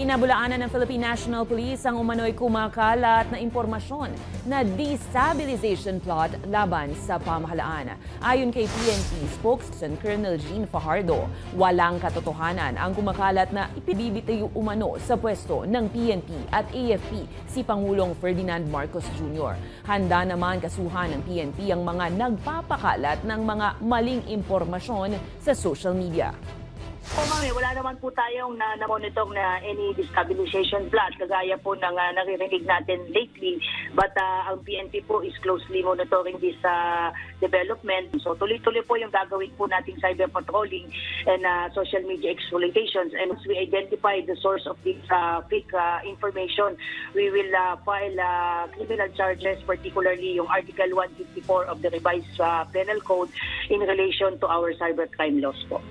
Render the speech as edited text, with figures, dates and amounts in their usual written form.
Pinabulaanan ng Philippine National Police ang umano'y kumakalat na impormasyon na destabilization plot laban sa pamahalaan. Ayon kay PNP spokesperson Colonel Jean Fajardo, walang katotohanan ang kumakalat na ipibibitayo umano sa pwesto ng PNP at AFP si Pangulong Ferdinand Marcos Jr. Handa naman kasuhan ng PNP ang mga nagpapakalat ng mga maling impormasyon sa social media. Ma'am, wala naman po tayong na-monitor na any destabilization plot kagaya po ng naririnig natin lately. But ang PNP po is closely monitoring this development. So tuloy-tuloy po yung gagawin po nating cyber patrolling and social media exploitations. And once we identify the source of this fake information, we will file criminal charges, particularly yung Article 154 of the revised penal code in relation to our cybercrime laws po.